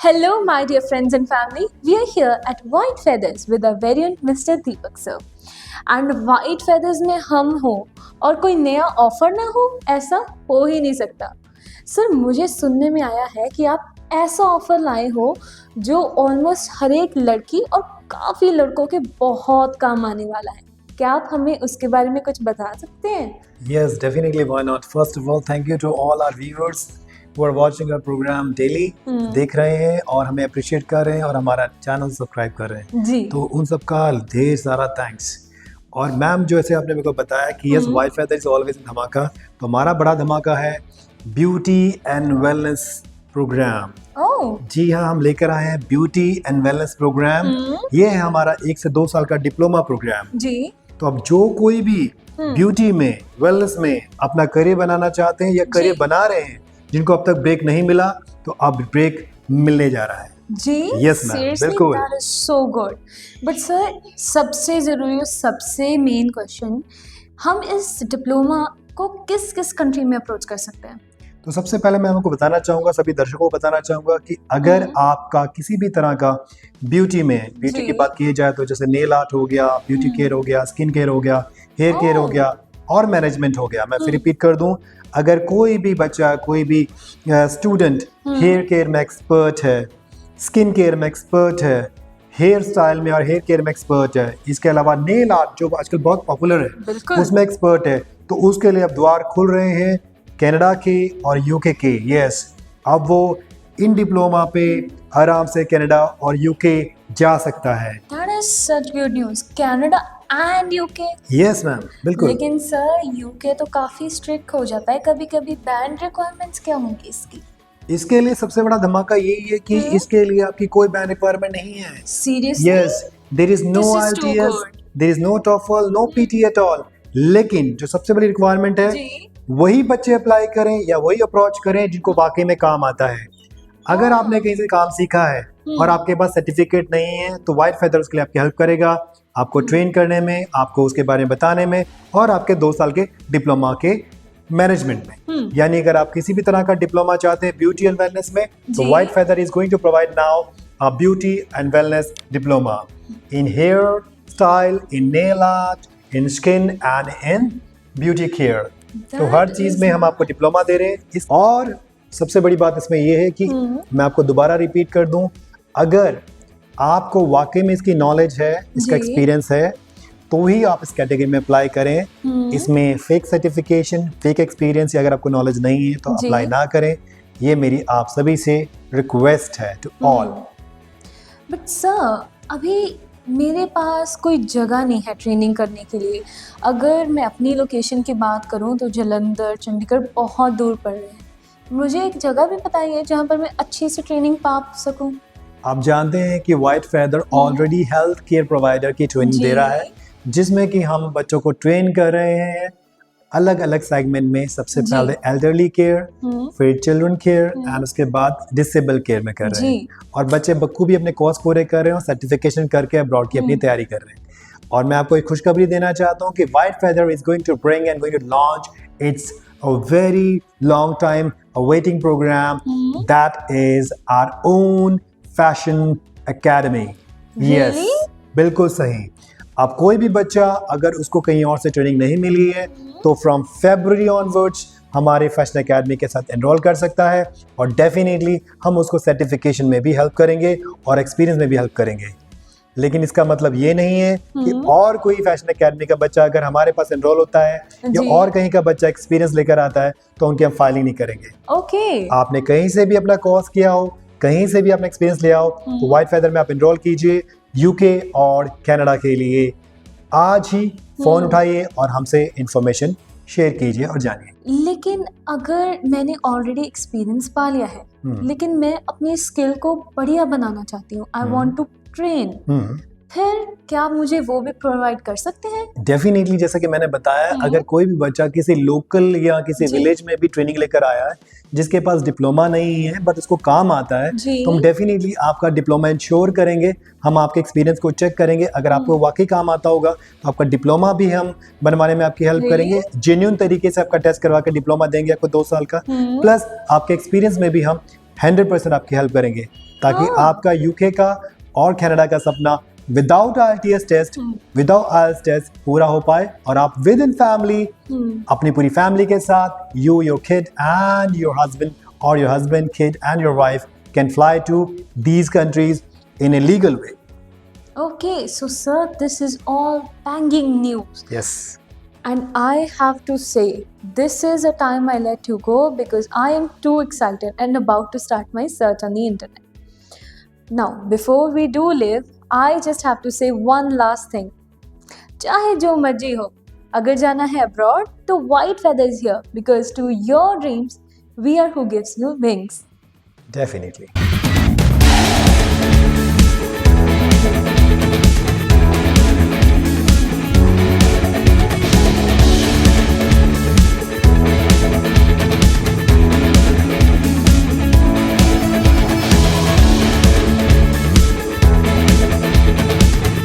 Hello, my dear friends and family. We are here at White Feathers with our very own Mr. Deepak sir. And White Feathers में हम हो और कोई नया offer ना हो, ऐसा हो ही नहीं सकता. सर, मुझे सुनने में आया है कि आप ऐसा ऑफर लाए हो जो ऑलमोस्ट हर एक लड़की और काफ़ी लड़कों के बहुत काम आने वाला है. क्या आप हमें उसके बारे में कुछ बता सकते हैं? Yes, definitely. Why not? First of all, thank you to all our viewers who are watching our program daily. देख रहे हैं और हमें अप्रिशिएट कर रहे हैं और हमारा चैनल सब्सक्राइब कर रहे हैं. जी. तो उन सबका ढेर सारा थैंक्स. और मैम जैसे आपने मेरे को बताया कि yes white feather is always धमाका, तो हमारा बड़ा धमाका है ब्यूटी एंड वेलनेस प्रोग्राम. जी हाँ, हम लेकर आए हैं ब्यूटी एंड वेलनेस प्रोग्राम. ये है हमारा 1 से 2 साल का डिप्लोमा प्रोग्राम. जी. तो अब जो कोई भी ब्यूटी में वेलनेस में अपना करियर बनाना चाहते हैं या करियर बना रहे हैं, जिनको अब तक ब्रेक नहीं मिला, तो अब ब्रेक मिलने जा रहा है. जी. यस मैम, बिल्कुल. That is so good. But sir, सबसे जरूरी और सबसे मेन क्वेश्चन, हम इस डिप्लोमा को किस किस कंट्री में अप्रोच कर सकते हैं? तो सबसे पहले मैं आपको बताना चाहूँगा, सभी दर्शकों को बताना चाहूँगा कि अगर आपका किसी भी तरह का ब्यूटी की बात की जाए तो जैसे नेल आर्ट हो गया, ब्यूटी केयर हो गया, स्किन केयर हो गया, हेयर केयर हो गया और मैनेजमेंट हो गया. मैं फिर रिपीट कर दूं, अगर कोई भी बच्चा, कोई भी स्टूडेंट हेयर केयर में एक्सपर्ट है, स्किन केयर में एक्सपर्ट है, हेयर स्टाइल में और हेयर केयर में एक्सपर्ट है, इसके अलावा नेल आर्ट जो आजकल बहुत पॉपुलर है उसमें एक्सपर्ट है, तो उसके लिए अब द्वार खुल रहे हैं कनाडा के और यूके के. यस, अब वो इन डिप्लोमा पे आराम से कनाडा और यूके जा सकता है. That is such good news. Canada and UK. Yes ma'am, बिल्कुल. लेकिन सर, यूके तो काफी स्ट्रिक्ट हो जाता है कभी-कभी. बैंड रिक्वायरमेंट्स क्या होंगी इसकी? इसके लिए सबसे बड़ा धमाका यही है कि इसके लिए आपकी कोई बैन रिक्वायरमेंट नहीं है. Seriously? Yes, there is no This is too IELTS, good. There is no TOEFL, no PT at all. लेकिन जो सबसे बड़ी रिक्वायरमेंट है, वही बच्चे अप्लाई करें या वही अप्रोच करें जिनको वाकई में काम आता है. अगर आपने कहीं से काम सीखा है और आपके पास सर्टिफिकेट नहीं है, तो व्हाइट फेदर उसके लिए आपकी हेल्प करेगा, आपको ट्रेन करने में, आपको उसके बारे में बताने में और आपके 2 साल के डिप्लोमा के मैनेजमेंट में. यानी अगर आप किसी भी तरह का डिप्लोमा चाहते हैं ब्यूटी एंड वेलनेस में, तो White Feather is going to provide now a beauty and wellness diploma in hair style, in nail art, in skin and in beauty care. तो हर चीज में हम आपको डिप्लोमा दे रहे हैं. और सबसे बड़ी बात इसमें यह है कि मैं आपको दोबारा रिपीट कर दूं, अगर आपको वाकई में इसकी नॉलेज है, इसका एक्सपीरियंस है, तो ही आप इस कैटेगरी में अप्लाई करें. इसमें फेक सर्टिफिकेशन, फेक एक्सपीरियंस या अगर आपको नॉलेज नहीं है तो अप्लाई ना करें. ये मेरी आप सभी से रिक्वेस्ट है टू ऑल. बट सर, अभी मेरे पास कोई जगह नहीं है ट्रेनिंग करने के लिए. अगर मैं अपनी लोकेशन की बात करूं तो जलंधर, चंडीगढ़ बहुत दूर पड़ रहे हैं. मुझे एक जगह भी बताइए जहां पर मैं अच्छी से ट्रेनिंग पा सकूं. आप जानते हैं कि White feather already health care provider की ट्रेनिंग दे रहा है, जिसमें कि हम बच्चों को ट्रेन कर रहे हैं अलग अलग सेगमेंट में. सबसे पहले एल्डरली केयर, फिर चिल्ड्रन केयर एंड उसके बाद डिसेबल केयर में कर रहे हैं. और बच्चे बखूबी अपने कोर्स पूरे कर रहे हैं और सर्टिफिकेशन करके अब्रॉड की अपनी तैयारी कर रहे हैं. और मैं आपको एक खुशखबरी देना चाहता हूँ कि White Feather is going to bring and going to launch its a very long time awaiting program that is our own fashion academy. Yes, बिल्कुल सही. अब कोई भी बच्चा अगर उसको कहीं और से ट्रेनिंग नहीं मिली है, तो फ्रॉम February onwards हमारे फैशन एकेडमी के साथ एनरोल कर सकता है और डेफिनेटली हम उसको सर्टिफिकेशन में भी हेल्प करेंगे और एक्सपीरियंस में भी हेल्प करेंगे. लेकिन इसका मतलब ये नहीं है कि और कोई फैशन एकेडमी का बच्चा अगर हमारे पास एनरोल होता है या और कहीं का बच्चा एक्सपीरियंस लेकर आता है तो उनकी हम फाइलिंग नहीं करेंगे. आपने कहीं से भी अपना कोर्स किया हो, कहीं से भी अपना एक्सपीरियंस लिया हो, तो व्हाइट फेदर में आप एनरोल कीजिए यूके और कनाडा के लिए. आज ही फोन उठाइए और हमसे इंफॉर्मेशन शेयर कीजिए और जानिए. लेकिन अगर मैंने ऑलरेडी एक्सपीरियंस पा लिया है, लेकिन मैं अपनी स्किल को बढ़िया बनाना चाहती हूँ, आई वांट टू ट्रेन, फिर क्या मुझे वो भी प्रोवाइड कर सकते हैं? डेफिनेटली. जैसा कि मैंने बताया, अगर कोई भी बच्चा किसी लोकल या किसी विलेज में भी ट्रेनिंग लेकर आया है जिसके पास डिप्लोमा नहीं है बट उसको काम आता है, तो हम डेफिनेटली आपका डिप्लोमा इंश्योर करेंगे. हम आपके एक्सपीरियंस को चेक करेंगे. अगर आपको वाकई काम आता होगा तो आपका डिप्लोमा भी हम बनवाने में आपकी हेल्प करेंगे. जेन्युइन तरीके से आपका टेस्ट करवा के डिप्लोमा देंगे आपको 2 साल का. प्लस आपके एक्सपीरियंस में भी हम 100% आपकी हेल्प करेंगे ताकि हाँ। आपका यूके का और कनाडा का सपना without IELTS test, without IELTS test पूरा हो पाए और आप विद इन फैमिली अपनी पूरी फैमिली के साथ you, your kid and your husband और your husband, kid and your wife can fly to these countries in a legal way. Okay, so sir, this is all banging news. Yes. And I have to say, this is a time I let you go because I am too excited and about to start my search on the internet. Now, before we do leave, I just have to say one last thing. चाहे जो मर्जी हो, अगर जाना है abroad, तो White Feather is here because to your dreams, we are who gives you wings. Definitely.